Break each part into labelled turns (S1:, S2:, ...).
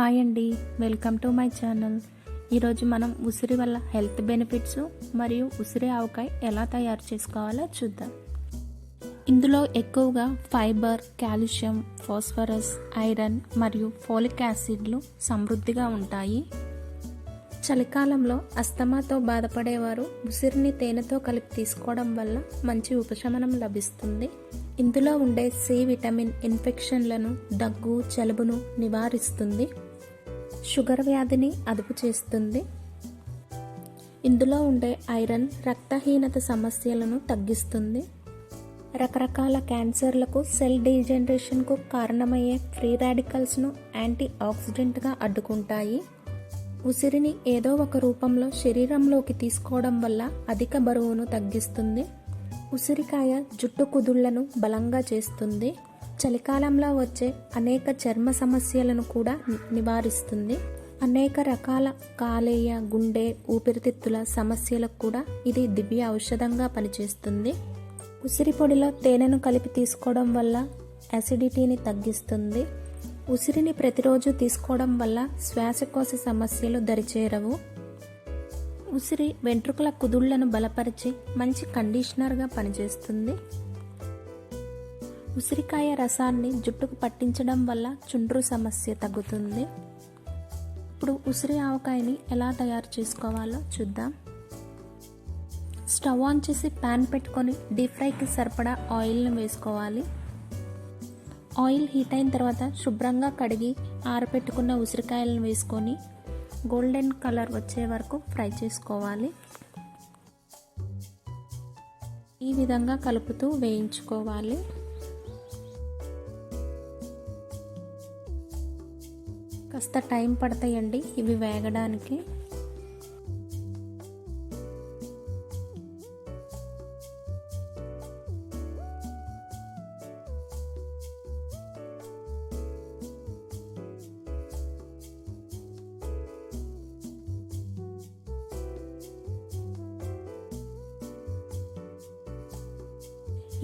S1: Hi అండి, welcome to my channel. ఈరోజు మనం ఉసిరి వల్ల హెల్త్ బెనిఫిట్స్ మరియు ఉసిరి ఆవకాయ ఎలా తయారు చేసుకోవాలో చూద్దాం. ఇందులో ఎక్కువగా ఫైబర్, కాల్షియం, ఫాస్ఫరస్, ఐరన్ మరియు ఫోలిక్ యాసిడ్లు సమృద్ధిగా ఉంటాయి. చలికాలంలో అస్తమాతో బాధపడేవారు ఉసిరిని తేనెతో కలిపి తీసుకోవడం వల్ల మంచి ఉపశమనం లభిస్తుంది. ఇందులో ఉండే సి విటమిన్ ఇన్ఫెక్షన్లను, దగ్గు, జలుబును నివారిస్తుంది. షుగర్ వ్యాధిని అదుపు చేస్తుంది. ఇందులో ఉండే ఐరన్ రక్తహీనత సమస్యలను తగ్గిస్తుంది. రకరకాల క్యాన్సర్లకు, సెల్ డీజనరేషన్కు కారణమయ్యే ఫ్రీ రాడికల్స్ను యాంటీ ఆక్సిడెంట్గా అడ్డుకుంటాయి. ఉసిరిని ఏదో ఒక రూపంలో శరీరంలోకి తీసుకోవడం వల్ల అధిక బరువును తగ్గిస్తుంది. ఉసిరికాయ జుట్టు కుదుళ్లను బలంగా చేస్తుంది. చలికాలంలో వచ్చే అనేక చర్మ సమస్యలను కూడా నివారిస్తుంది. అనేక రకాల కాలేయ, గుండె, ఊపిరితిత్తుల సమస్యలకు కూడా ఇది దివ్య ఔషధంగా పనిచేస్తుంది. ఉసిరి పొడిలో తేనెను కలిపి తీసుకోవడం వల్ల యాసిడిటీని తగ్గిస్తుంది. ఉసిరిని ప్రతిరోజు తీసుకోవడం వల్ల శ్వాసకోశ సమస్యలు దరిచేరవు. ఉసిరి వెంట్రుకల కుదుళ్లను బలపరిచి మంచి కండిషనర్గా పనిచేస్తుంది. ఉసిరికాయ రసాన్ని జుట్టుకు పట్టించడం వల్ల చుండ్రు సమస్య తగ్గుతుంది. ఇప్పుడు ఉసిరి ఆవకాయని ఎలా తయారు చేసుకోవాలో చూద్దాం. స్టవ్ ఆన్ చేసి ప్యాన్ పెట్టుకొని డీప్ ఫ్రైకి సరిపడా ఆయిల్ని వేసుకోవాలి. ఆయిల్ హీట్ అయిన తర్వాత శుభ్రంగా కడిగి ఆరబెట్టుకున్న ఉసిరికాయలను వేసుకొని గోల్డెన్ కలర్ వచ్చే వరకు ఫ్రై చేసుకోవాలి. ఈ విధంగా కలుపుతూ వేయించుకోవాలి. కాస్త టైం పడతాయండి ఇవి వేగడానికి.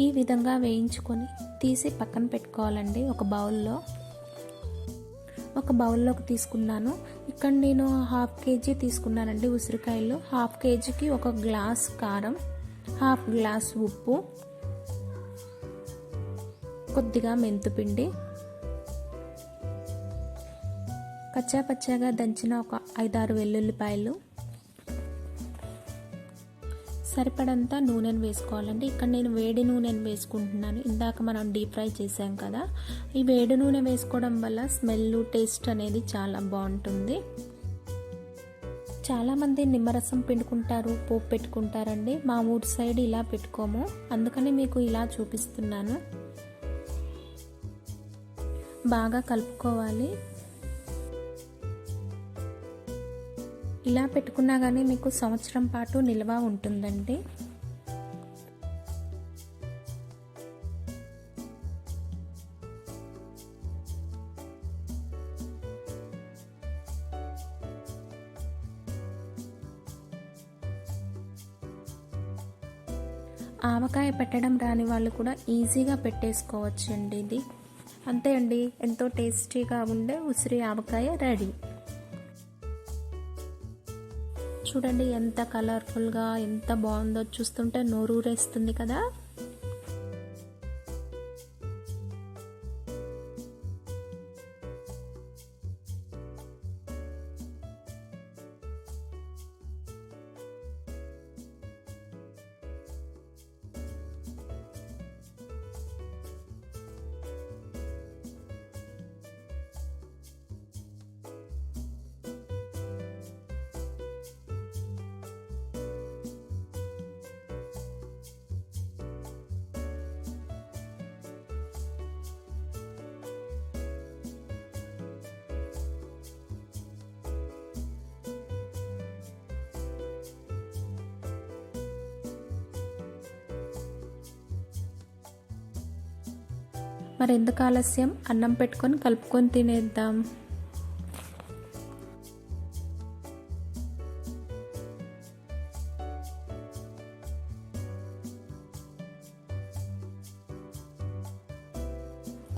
S1: ఈ విధంగా వేయించుకొని తీసి పక్కన పెట్టుకోవాలండి. ఒక బౌల్లోకి తీసుకున్నాను. ఇక్కడ నేను 1/2 kg తీసుకున్నానండి ఉసిరికాయలు. 1/2 kgకి 1 గ్లాస్ కారం, 1/2 గ్లాస్ ఉప్పు, కొద్దిగా మెంతుపిండి, కచ్చాపచ్చాగా దంచిన ఒక 5-6 వెల్లుల్లిపాయలు, సరిపడంత నూనెను వేసుకోవాలండి. ఇక్కడ నేను వేడి నూనెను వేసుకుంటున్నాను. ఇందాక మనం డీప్ ఫ్రై చేసాం కదా, ఈ వేడి నూనె వేసుకోవడం వల్ల స్మెల్, టేస్ట్ అనేది చాలా బాగుంటుంది. చాలామంది నిమ్మరసం పిండుకుంటారు, పోపు పెట్టుకుంటారండి. మా ఊరి సైడ్ ఇలా పెట్టుకోము, అందుకని మీకు ఇలా చూపిస్తున్నాను. బాగా కలుపుకోవాలి. ఇలా పెట్టుకున్నా కానీ మీకు సంవత్సరం పాటు నిల్వ ఉంటుందండి. ఆవకాయ పెట్టడం రాని వాళ్ళు కూడా ఈజీగా పెట్టేసుకోవచ్చు అండి. ఇది అంతే అండి, ఎంతో టేస్టీగా ఉండే ఉసిరి ఆవకాయ రెడీ. చూడండి ఎంత కలర్ఫుల్గా, ఎంత బాగుందో, చూస్తుంటే నోరూరేస్తుంది కదా. మరి ఎందుకు ఆలస్యం, అన్నం పెట్టుకొని కలుపుకొని తినేద్దాం.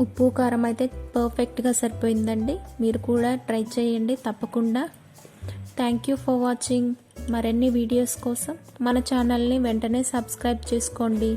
S1: ఉప్పు కారం అయితే పర్ఫెక్ట్గా సరిపోయిందండి. మీరు కూడా ట్రై చేయండి తప్పకుండా. Thank you for watching. మరిన్ని వీడియోస్ కోసం మన ఛానల్ని వెంటనే సబ్స్క్రైబ్ చేసుకోండి.